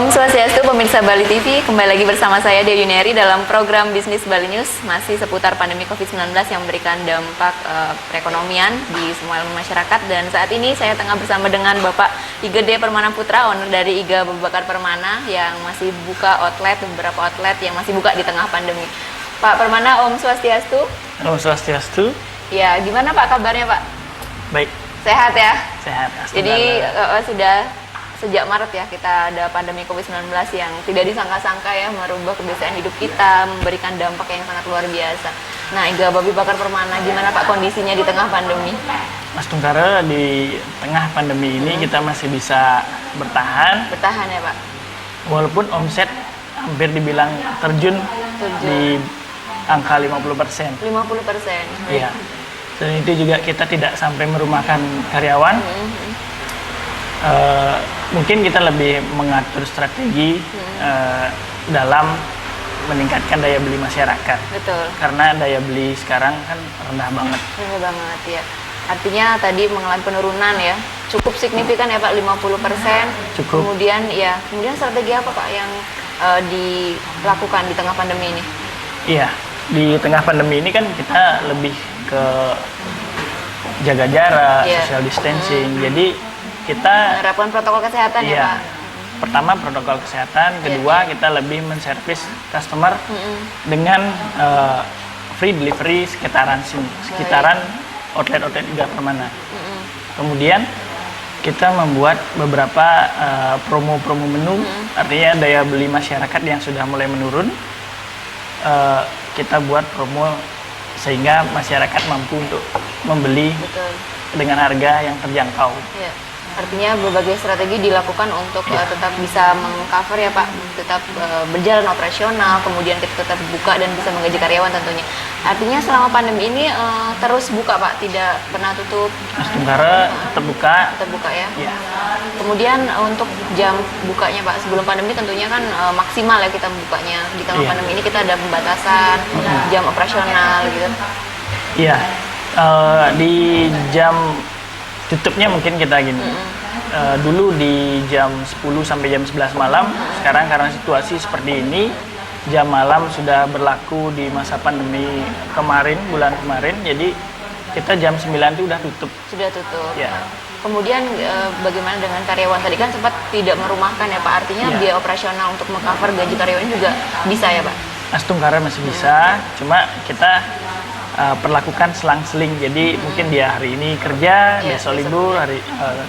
Om Swastiastu, pemirsa Bali TV, kembali lagi bersama saya Dea Yuniari dalam program Bisnis Bali News, masih seputar pandemi COVID-19 yang memberikan dampak perekonomian di semua elemen masyarakat. Dan saat ini saya tengah bersama dengan Bapak Iga D. Permana Putra, owner dari Iga Babu Bakar Permana, yang masih buka outlet, beberapa outlet yang masih buka di tengah pandemi. Pak Permana, Om Swastiastu. Om Swastiastu. Ya, gimana Pak kabarnya Pak? Baik. Sehat ya? Sehat. Jadi sudah sejak Maret ya kita ada pandemi COVID-19 yang tidak disangka-sangka ya, merubah kebiasaan hidup kita, memberikan dampak yang sangat luar biasa. Nah, Iga Babu Bakar Permana, gimana Pak kondisinya di tengah pandemi? Mas Tungkara, di tengah pandemi ini kita masih bisa bertahan. Bertahan ya Pak? Walaupun omset hampir dibilang terjun di angka 50%. 50%? Iya. Dan itu juga kita tidak sampai merumahkan karyawan. Mungkin kita lebih mengatur strategi dalam meningkatkan daya beli masyarakat. Betul. Karena daya beli sekarang kan rendah banget. Rendah banget ya. Artinya tadi mengalami penurunan ya, cukup signifikan ya Pak, 50%. Cukup. Kemudian strategi apa Pak yang dilakukan di tengah pandemi ini? Iya, di tengah pandemi ini kan kita lebih ke jaga jarak, social distancing. Jadi kita menerapkan protokol kesehatan ya Pak? Pertama protokol kesehatan, kedua kita lebih menservis customer dengan free delivery sekitaran outlet-outlet Iga Permana. Kemudian kita membuat beberapa promo-promo menu, artinya daya beli masyarakat yang sudah mulai menurun, kita buat promo sehingga masyarakat mampu untuk membeli dengan harga yang terjangkau. Ya. Artinya berbagai strategi dilakukan untuk tetap bisa mengcover ya Pak, tetap berjalan operasional, kemudian kita tetap buka dan bisa menggaji karyawan tentunya. Artinya selama pandemi ini terus buka Pak, tidak pernah tutup? Mas Tungkara tetap buka. Tetap buka ya? Ya. Kemudian untuk jam bukanya Pak, sebelum pandemi tentunya kan maksimal ya kita bukanya. Di tengah pandemi ini kita ada pembatasan jam operasional gitu. Iya, di jam tutupnya mungkin kita gini, dulu di jam 10 sampai jam 11 malam, sekarang karena situasi seperti ini, jam malam sudah berlaku di masa pandemi kemarin, bulan kemarin, jadi kita jam 9 itu udah tutup. Sudah tutup. Ya. Kemudian bagaimana dengan karyawan? Tadi kan sempat tidak merumahkan ya Pak, artinya biaya operasional untuk meng-cover gaji karyawan juga bisa ya Pak? Mas Tungkara masih bisa, cuma kita perlakukan selang-seling, jadi mungkin dia hari ini kerja, besok libur,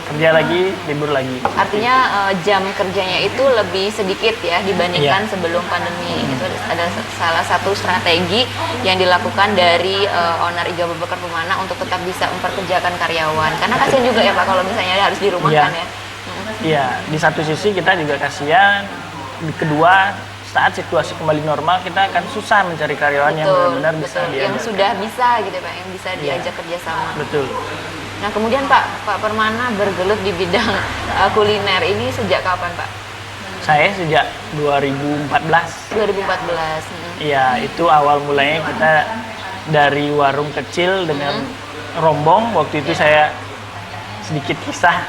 kerja lagi, libur lagi. Artinya jam kerjanya itu lebih sedikit ya dibandingkan sebelum pandemi. Itu ada salah satu strategi yang dilakukan dari owner Iga Babu Bakar Permana untuk tetap bisa memperkerjakan karyawan. Karena kasihan juga ya Pak kalau misalnya harus dirumahkan ya. Iya, di satu sisi kita juga kasihan, di kedua saat situasi kembali normal kita akan susah mencari karyawan yang benar-benar bisa diajak. Yang sudah bisa gitu Pak, yang bisa diajak kerjasama. Betul. Nah kemudian Pak Permana bergelut di bidang kuliner ini sejak kapan Pak? Saya sejak 2014. 2014. Iya, itu awal mulanya kita dari warung kecil dengan rombong. Waktu itu saya sedikit kisah.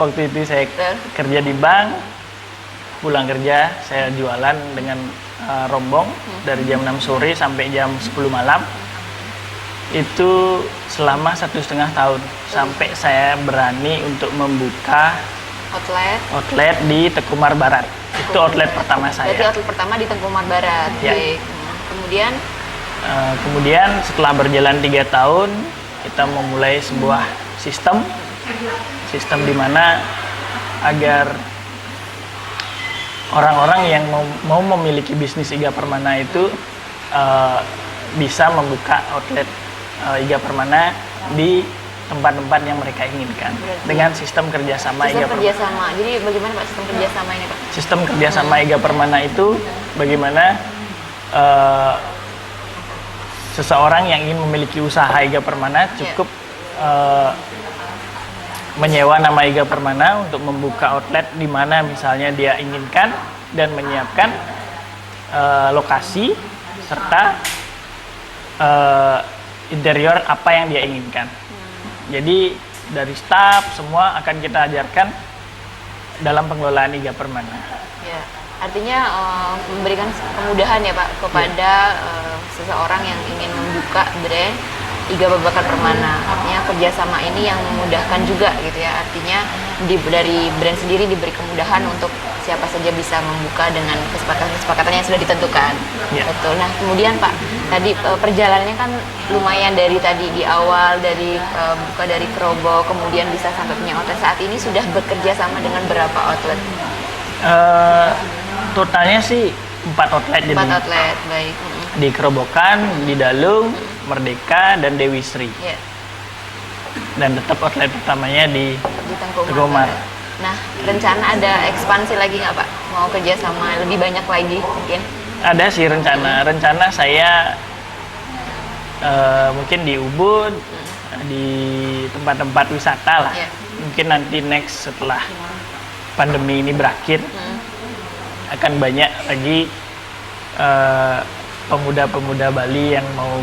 Waktu itu saya kerja di bank. Pulang kerja, saya jualan dengan rombong dari jam 6 sore sampai jam 10 malam. Itu selama 1,5 tahun sampai saya berani untuk membuka outlet di Tengkumar Barat. Itu outlet pertama saya. Jadi outlet pertama di Tengkumar Barat. Ya. Baik. Kemudian setelah berjalan 3 tahun, kita memulai sebuah sistem di mana agar orang-orang yang mau memiliki bisnis Iga Permana itu bisa membuka outlet Iga Permana di tempat-tempat yang mereka inginkan. Dengan sistem kerjasama Iga Permana. Jadi bagaimana Pak sistem kerjasama ini Pak? Sistem kerjasama Iga Permana itu bagaimana seseorang yang ingin memiliki usaha Iga Permana cukup menyewa nama Iga Permana untuk membuka outlet di mana misalnya dia inginkan dan menyiapkan lokasi serta interior apa yang dia inginkan. Jadi dari staff semua akan kita ajarkan dalam pengelolaan Iga Permana. Ya, artinya memberikan kemudahan ya Pak kepada seseorang yang ingin membuka brand Iga Bakar Permana. Artinya kerjasama ini yang memudahkan juga gitu ya. Artinya dari brand sendiri diberi kemudahan untuk siapa saja bisa membuka dengan kesepakatan yang sudah ditentukan. Ya. Betul. Nah kemudian Pak, tadi perjalanannya kan lumayan dari tadi di awal dari buka dari Krobo, kemudian bisa sampai punya outlet. Saat ini sudah bekerja sama dengan berapa outlet? Totalnya sih 4 outlet. 4 outlet, baik. Di Kerobokan, di Dalung, Merdeka, dan Dewi Sri. Ya. Dan tetap outlet utamanya di Tengku Umar. Nah, rencana ada ekspansi lagi nggak Pak? Mau kerja sama lebih banyak lagi mungkin? Ada sih rencana saya mungkin di Ubud, di tempat-tempat wisata lah. Ya. Mungkin nanti next setelah pandemi ini berakhir akan banyak lagi pemuda-pemuda Bali yang mau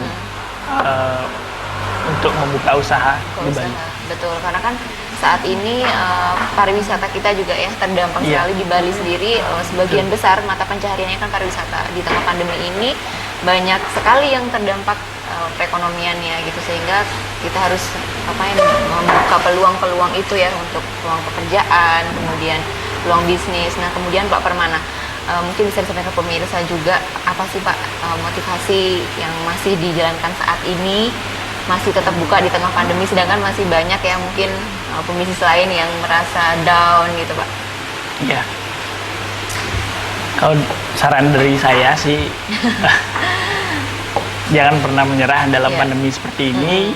untuk membuka usaha di Bali. Betul, karena kan saat ini pariwisata kita juga ya terdampak sekali di Bali sendiri. Sebagian besar mata pencahariannya kan pariwisata. Di tengah pandemi ini banyak sekali yang terdampak perekonomiannya gitu, sehingga kita harus membuka peluang-peluang itu ya untuk peluang pekerjaan, kemudian peluang bisnis. Nah kemudian Pak Permana, mungkin bisa disampaikan ke pemirsa juga apa sih Pak motivasi yang masih dijalankan saat ini, masih tetap buka di tengah pandemi, sedangkan masih banyak ya mungkin pembisnis lain yang merasa down gitu Pak. Iya. Kalau saran dari saya sih jangan pernah menyerah dalam pandemi seperti ini.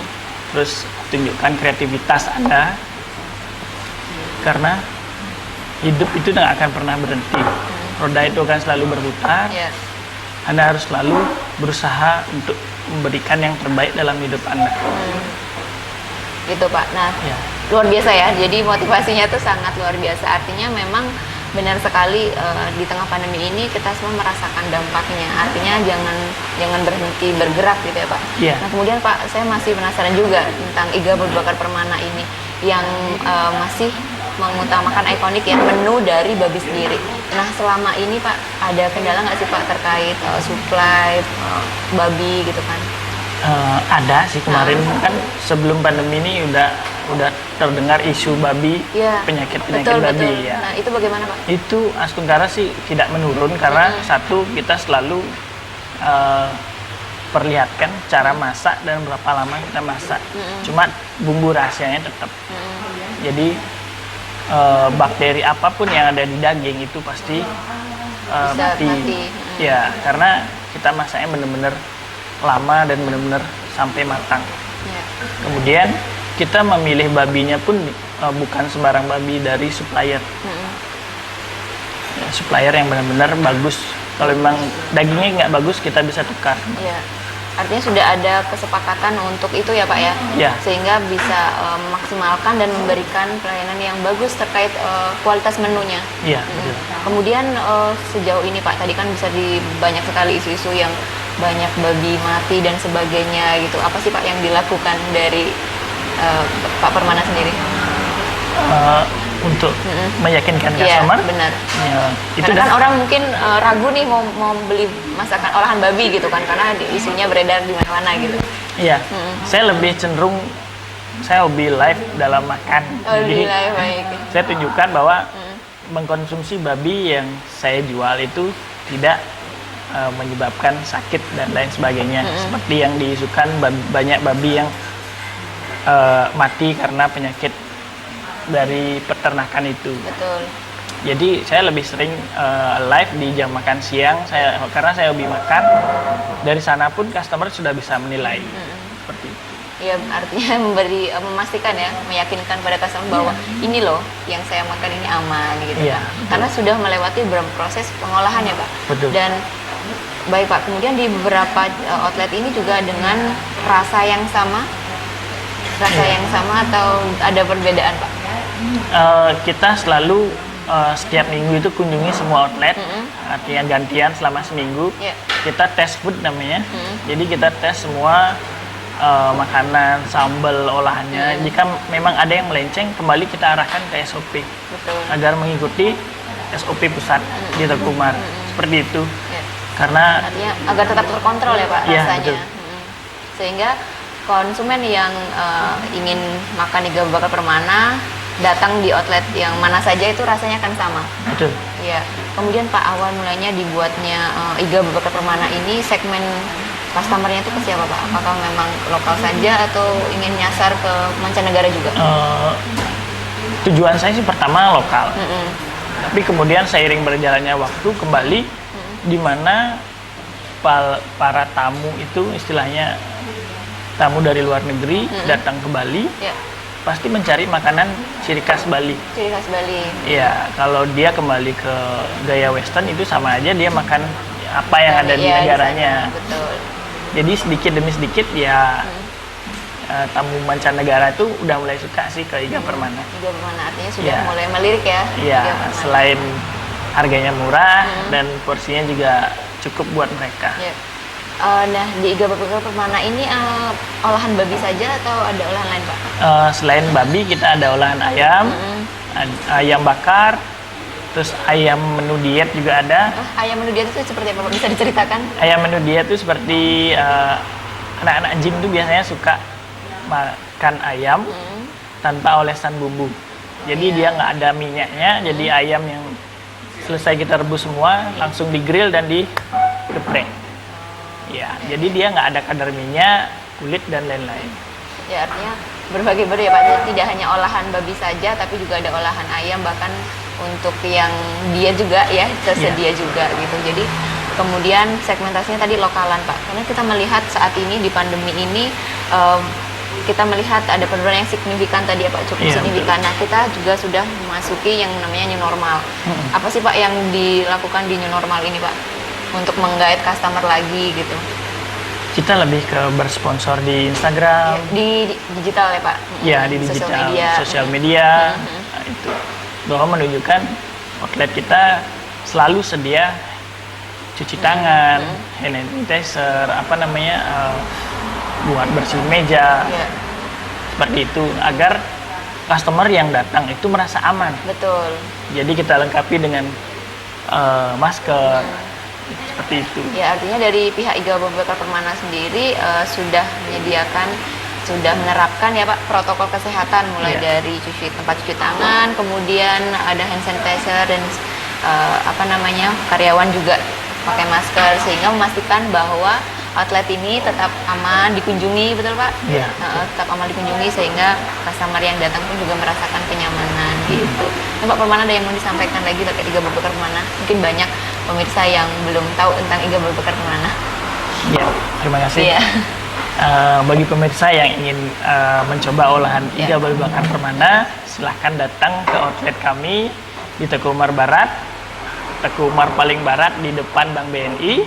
Terus tunjukkan kreativitas Anda, karena hidup itu tidak akan pernah berhenti. Roda itu akan selalu berputar. Anda harus selalu berusaha untuk memberikan yang terbaik dalam hidup Anda. Gitu Pak. Nah, luar biasa ya. Jadi motivasinya itu sangat luar biasa. Artinya memang benar sekali di tengah pandemi ini kita semua merasakan dampaknya. Artinya jangan berhenti bergerak gitu ya Pak. Nah kemudian Pak, saya masih penasaran juga tentang Iga Bakar Permana ini yang masih mengutamakan ikonik ya menu dari babi sendiri. Nah selama ini Pak ada kendala nggak sih Pak terkait supply babi gitu kan? Ada sih kemarin kan sebelum pandemi ini udah terdengar isu babi, penyakit babi ya. Nah itu bagaimana Pak? Itu Astungkara sih tidak menurun karena satu kita selalu perlihatkan cara masak dan berapa lama kita masak. Cuma bumbu rahasianya tetap. Jadi bakteri apapun yang ada di daging itu pasti mati. Ya karena kita masaknya benar-benar lama dan benar-benar sampai matang. Kemudian kita memilih babinya pun bukan sembarang babi, dari supplier. Supplier yang benar-benar bagus. Kalau memang dagingnya nggak bagus kita bisa tukar. Artinya sudah ada kesepakatan untuk itu ya Pak ya? Sehingga bisa memaksimalkan dan memberikan pelayanan yang bagus terkait kualitas menunya. Kemudian sejauh ini Pak, tadi kan bisa banyak sekali isu-isu yang banyak babi mati dan sebagainya gitu. Apa sih Pak yang dilakukan dari Pak Permana sendiri? Untuk meyakinkan customer? Benar. Itu karena kan orang mungkin ragu nih mau beli masakan olahan babi gitu kan, karena isunya beredar di mana-mana gitu. Saya lebih cenderung, saya hobi live dalam makan. Jadi saya tunjukkan bahwa mengkonsumsi babi yang saya jual itu tidak menyebabkan sakit dan lain sebagainya. Seperti yang diisukan banyak babi yang mati karena penyakit dari peternakan itu. Betul. Jadi saya lebih sering live di jam makan siang karena saya hobi makan. Dari sana pun customer sudah bisa menilai seperti itu. Ya artinya memastikan ya, meyakinkan pada customer bahwa ini loh yang saya makan ini aman gitu kan. Karena sudah melewati beberapa proses pengolahan ya Pak. Betul. Dan baik Pak, kemudian di beberapa outlet ini juga dengan rasa yang sama atau ada perbedaan Pak? Kita selalu setiap minggu itu kunjungi semua outlet, artinya gantian selama seminggu. Kita tes food namanya. Jadi kita tes semua makanan, sambal, olahannya. Jika memang ada yang melenceng, kembali kita arahkan ke SOP. Betul. Agar mengikuti SOP pusat di Tekumar. Seperti itu. Ya. Karena artinya agar tetap terkontrol ya Pak Iya, rasanya. betul. Sehingga konsumen yang ingin makan iga bakar Permana datang di outlet yang mana saja itu rasanya akan sama. betul. Iya. Kemudian Pak, awal mulanya dibuatnya iga bakar Permana ini, segmen customernya itu ke siapa Pak? Apakah memang lokal saja atau ingin nyasar ke mancanegara juga? Tujuan saya sih pertama lokal. Mm-mm. Tapi kemudian seiring berjalannya waktu kembali di mana para tamu itu istilahnya tamu dari luar negeri datang ke Bali Ya, pasti mencari makanan ciri khas Bali. ciri khas Bali. Ya, kalau dia kembali ke gaya western itu sama aja dia makan apa yang ada di Iya, negaranya. sana. Betul. Jadi sedikit demi sedikit ya tamu mancanegara itu udah mulai suka sih ke Iga Permana. Iga Permana artinya sudah Iya. mulai melirik ya. Iya, Iga Permana. selain harganya murah dan porsinya juga cukup buat mereka. Ya. Nah, di Iga bakar Permana ini olahan babi saja atau ada olahan lain Pak? Selain babi kita ada olahan ayam, ayam bakar, terus ayam menu diet juga ada. Ayam menu diet itu seperti apa Pak? Bisa diceritakan? Ayam menu diet itu seperti anak-anak gym tuh biasanya suka makan ayam tanpa olesan bumbu. Jadi dia nggak ada minyaknya, jadi ayam yang selesai kita rebus semua langsung di-grill dan di-geprek. Ya, jadi dia nggak ada kadar minyak, kulit dan lain-lain. Ya, artinya berbagai-bagai ya Pak. Jadi tidak hanya olahan babi saja, tapi juga ada olahan ayam, bahkan untuk yang dia juga ya tersedia juga gitu. Jadi kemudian segmentasinya tadi lokalan Pak. Karena kita melihat saat ini di pandemi ini kita melihat ada penurunan yang signifikan tadi ya Pak, cukup Iya, signifikan. Nah, kita juga sudah memasuki yang namanya new normal. Apa sih Pak yang dilakukan di new normal ini Pak untuk menggait customer lagi gitu? Kita lebih ke bersponsor di Instagram, Di digital ya Pak? ya di sosial media, nah, itu bahwa menunjukkan outlet kita selalu sedia cuci tangan, hand sanitizer, buat bersihin meja, Ya, seperti itu agar customer yang datang itu merasa aman. betul. Jadi kita lengkapi dengan masker, seperti itu. Ya, artinya dari pihak Iga Bakar Permana sendiri sudah menerapkan ya Pak protokol kesehatan mulai Iya. dari tempat cuci tangan, kemudian ada hand sanitizer dan karyawan juga pakai masker sehingga memastikan bahwa outlet ini tetap aman dikunjungi, betul Pak? Iya. Tetap aman dikunjungi sehingga customer yang datang pun juga merasakan kenyamanan gitu. Nah, Pak Permana ada yang mau disampaikan lagi terkait Iga Bakar Permana? Mungkin banyak pemirsa yang belum tahu tentang Iga Bakar Permana. Ya, terima kasih. Iya. Bagi pemirsa yang ingin mencoba olahan Iga Bakar Permana, silahkan datang ke outlet kami di Tekumar Barat, Tekumar paling barat di depan Bank BNI,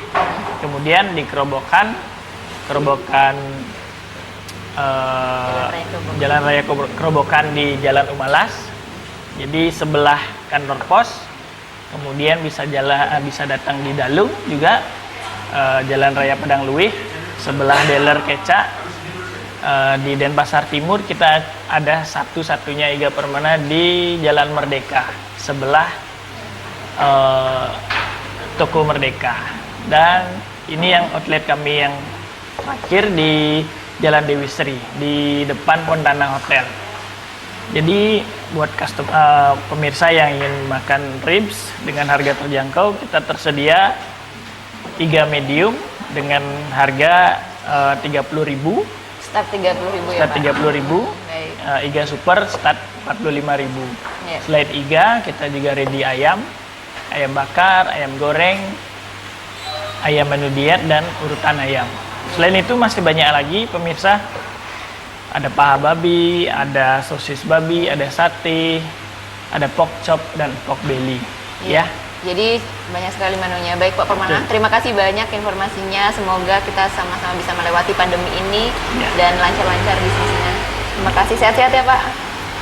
kemudian di Kerobokan Jalan Raya Kerobokan di Jalan Umalas, jadi sebelah kantor pos. Kemudian bisa datang di Dalung juga, Jalan Raya Padang Luih, sebelah dealer Keca. Di Denpasar Timur kita ada satu-satunya Iga Permana di Jalan Merdeka, sebelah Toko Merdeka. Dan ini yang outlet kami yang terakhir di Jalan Dewi Sri, di depan Pontana Hotel. Jadi buat pemirsa yang ingin makan ribs dengan harga terjangkau, kita tersedia Iga medium dengan harga 30.000. Start 30.000 ya Start Pak? 30.000. Baik. Iga super start 45.000. Ya. Selain Iga, kita juga ready ayam bakar, ayam goreng, ayam menu diet, dan urutan ayam. Selain itu masih banyak lagi pemirsa. Ada paha babi, ada sosis babi, ada sate, ada pork chop, dan pork belly. Ya. Jadi banyak sekali menunya. Baik Pak Permana, Betul. terima kasih banyak informasinya. Semoga kita sama-sama bisa melewati pandemi ini dan lancar-lancar bisnisnya. Terima kasih, sehat-sehat ya Pak.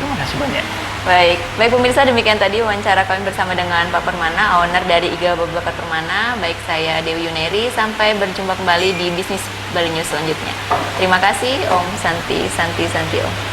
Terima kasih banyak. Baik pemirsa, demikian tadi wawancara kami bersama dengan Pak Permana, owner dari Iga Bakar Permana. Baik, saya Dewi Yuneri, sampai berjumpa kembali di Bisnis Bali News selanjutnya. Terima kasih Om Santi Om.